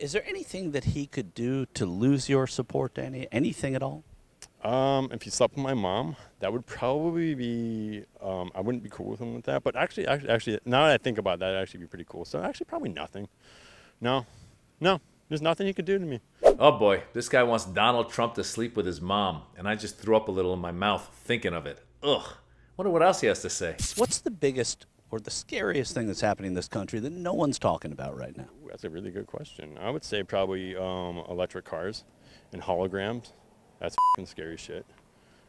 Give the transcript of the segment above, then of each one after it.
Is there anything that he could do to lose your support, Danny? Anything at all? If he slept with my mom, that would probably be, I wouldn't be cool with him with that. But actually, now that I think about that, it'd actually be pretty cool. So actually, probably nothing. No, there's nothing he could do to me. Oh boy, this guy wants Donald Trump to sleep with his mom, and I just threw up a little in my mouth thinking of it. Ugh. Wonder what else he has to say. What's the biggest or the scariest thing that's happening in this country that no one's talking about right now? Ooh, that's a really good question. I would say probably electric cars and holograms. That's f***ing scary shit.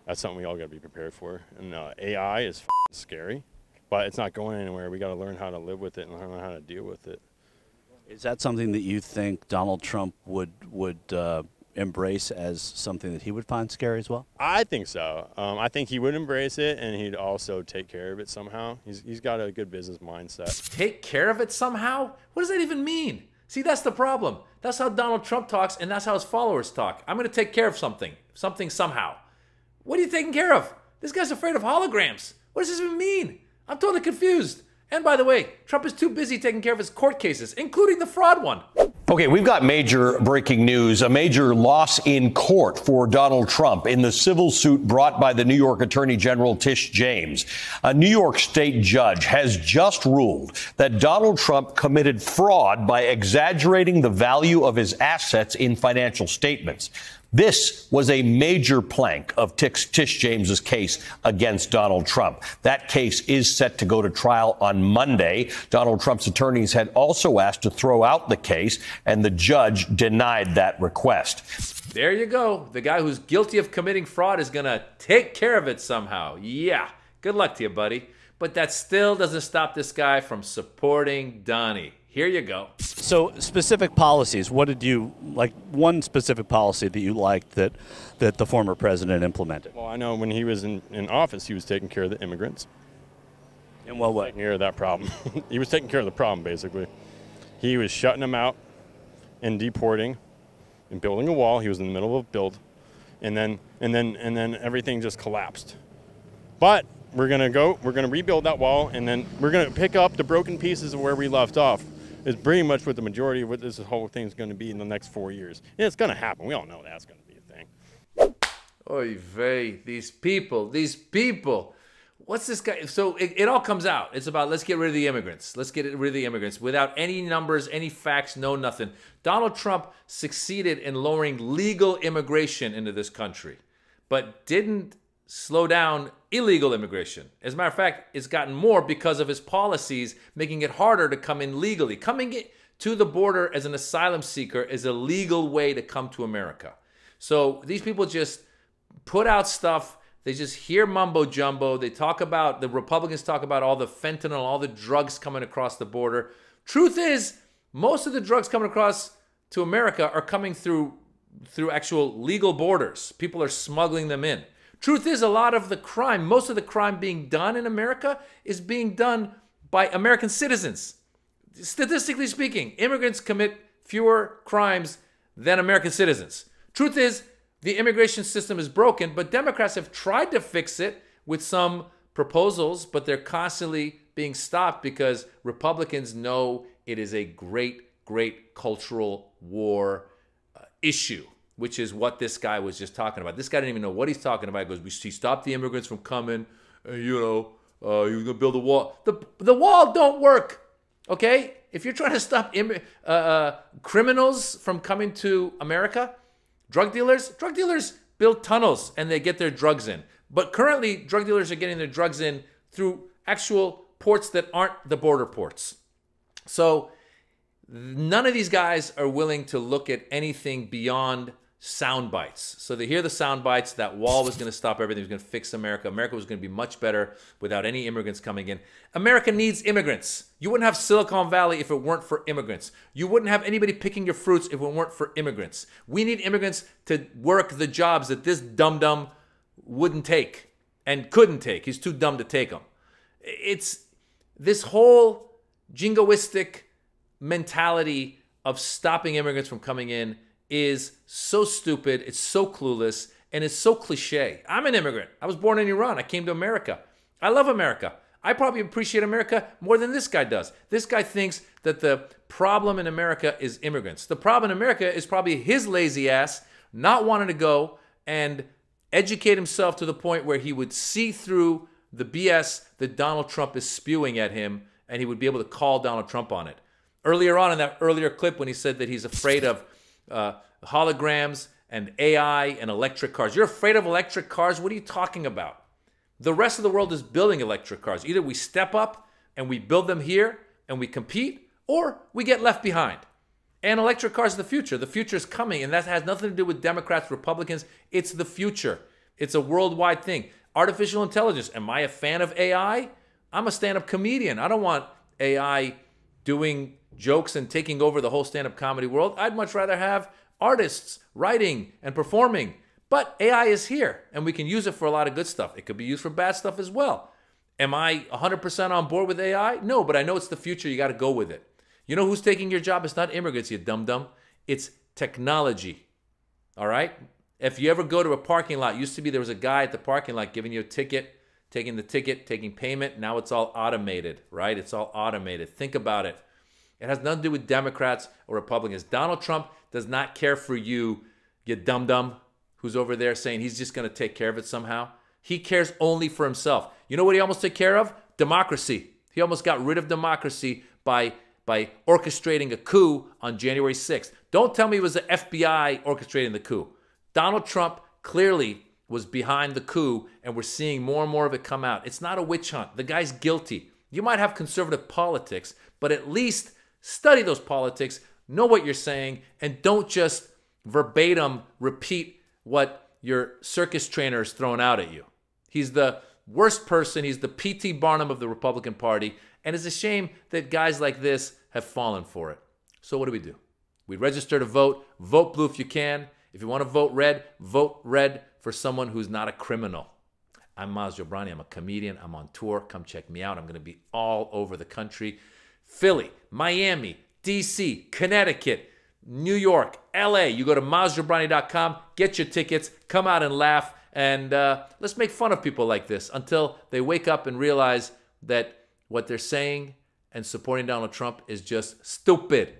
That's something we all got to be prepared for. And AI is f***ing scary, but it's not going anywhere. We got to learn how to live with it and learn how to deal with it. Is that something that you think Donald Trump would embrace as something that he would find scary as well? I think so. I think he would embrace it, and he'd also take care of it somehow. He's got a good business mindset. Take care of it somehow? What does that even mean? See, that's the problem. That's how Donald Trump talks, and that's how his followers talk. I'm going to take care of something somehow. What are you taking care of? This guy's afraid of holograms. What does this even mean? I'm totally confused. And by the way, Trump is too busy taking care of his court cases, including the fraud one. Okay, we've got major breaking news, a major loss in court for Donald Trump in the civil suit brought by the New York Attorney General Tish James. A New York state judge has just ruled that Donald Trump committed fraud by exaggerating the value of his assets in financial statements. This was a major plank of Tish James's case against Donald Trump. That case is set to go to trial on Monday. Donald Trump's attorneys had also asked to throw out the case, and the judge denied that request. There you go. The guy who's guilty of committing fraud is going to take care of it somehow. Yeah, good luck to you, buddy. But that still doesn't stop this guy from supporting Donnie. Here you go. So specific policies, what did you, like one specific policy that you liked that the former president implemented? Well, I know when he was in office, he was taking care of the immigrants. In what way? Taking care of that problem. He was taking care of the problem, basically. He was shutting them out and deporting and building a wall. He was in the middle of a build, and then everything just collapsed. But we're gonna rebuild that wall, and then we're gonna pick up the broken pieces of where we left off. Is pretty much what the majority of what this whole thing is going to be in the next 4 years. And it's going to happen. We all know that's going to be a thing. Oy vey, these people. What's this guy? So it all comes out. It's about let's get rid of the immigrants. Let's get rid of the immigrants without any numbers, any facts, no nothing. Donald Trump succeeded in lowering legal immigration into this country, but didn't slow down illegal immigration. As a matter of fact, it's gotten more because of his policies, making it harder to come in legally. Coming to the border as an asylum seeker is a legal way to come to America. So these people just put out stuff. They just hear mumbo jumbo. They talk about, the Republicans talk about all the fentanyl, all the drugs coming across the border. Truth is, most of the drugs coming across to America are coming through actual legal borders. People are smuggling them in. Truth is, a lot of the crime, most of the crime being done in America is being done by American citizens. Statistically speaking, immigrants commit fewer crimes than American citizens. Truth is, the immigration system is broken, but Democrats have tried to fix it with some proposals, but they're constantly being stopped because Republicans know it is a great, great cultural war issue, which is what this guy was just talking about. This guy didn't even know what he's talking about. He goes, he stopped the immigrants from coming, he was going to build a wall. The wall don't work, okay? If you're trying to stop criminals from coming to America, drug dealers build tunnels and they get their drugs in. But currently, drug dealers are getting their drugs in through actual ports that aren't the border ports. So none of these guys are willing to look at anything beyond sound bites. So they hear the sound bites, that wall was going to stop everything, it was going to fix America. America was going to be much better without any immigrants coming in. America needs immigrants. You wouldn't have Silicon Valley if it weren't for immigrants. You wouldn't have anybody picking your fruits if it weren't for immigrants. We need immigrants to work the jobs that this dum-dum wouldn't take and couldn't take. He's too dumb to take them. It's this whole jingoistic mentality of stopping immigrants from coming in is so stupid, it's so clueless, and it's so cliche. I'm an immigrant. I was born in Iran. I came to America. I love America. I probably appreciate America more than this guy does. This guy thinks that the problem in America is immigrants. The problem in America is probably his lazy ass not wanting to go and educate himself to the point where he would see through the BS that Donald Trump is spewing at him, and he would be able to call Donald Trump on it. Earlier on in that earlier clip when he said that he's afraid of holograms and AI and electric cars. You're afraid of electric cars? What are you talking about? The rest of the world is building electric cars. Either we step up and we build them here and we compete, or we get left behind. And electric cars are the future. The future is coming, and that has nothing to do with Democrats, Republicans. It's the future. It's a worldwide thing. Artificial intelligence. Am I a fan of AI? I'm a stand-up comedian. I don't want AI doing jokes and taking over the whole stand-up comedy world. I'd much rather have artists writing and performing. But AI is here, and we can use it for a lot of good stuff. It could be used for bad stuff as well. Am I 100% on board with AI? No, but I know it's the future. You got to go with it. You know who's taking your job? It's not immigrants, you dum-dum. It's technology. All right? If you ever go to a parking lot, used to be there was a guy at the parking lot giving you a ticket, taking the ticket, taking payment. Now it's all automated, right? It's all automated. Think about it. It has nothing to do with Democrats or Republicans. Donald Trump does not care for you dum-dum, who's over there saying he's just going to take care of it somehow. He cares only for himself. You know what he almost took care of? Democracy. He almost got rid of democracy by orchestrating a coup on January 6th. Don't tell me it was the FBI orchestrating the coup. Donald Trump clearly was behind the coup, and we're seeing more and more of it come out. It's not a witch hunt. The guy's guilty. You might have conservative politics, but at least study those politics, know what you're saying, and don't just verbatim repeat what your circus trainer is throwing out at you. He's the worst person. He's the P.T. Barnum of the Republican Party. And it's a shame that guys like this have fallen for it. So what do? We register to vote. Vote blue if you can. If you want to vote red for someone who's not a criminal. I'm Maz Jobrani. I'm a comedian. I'm on tour. Come check me out. I'm going to be all over the country. Philly, Miami, D.C., Connecticut, New York, L.A. You go to mazjobrani.com, get your tickets, come out and laugh, and let's make fun of people like this until they wake up and realize that what they're saying and supporting Donald Trump is just stupid.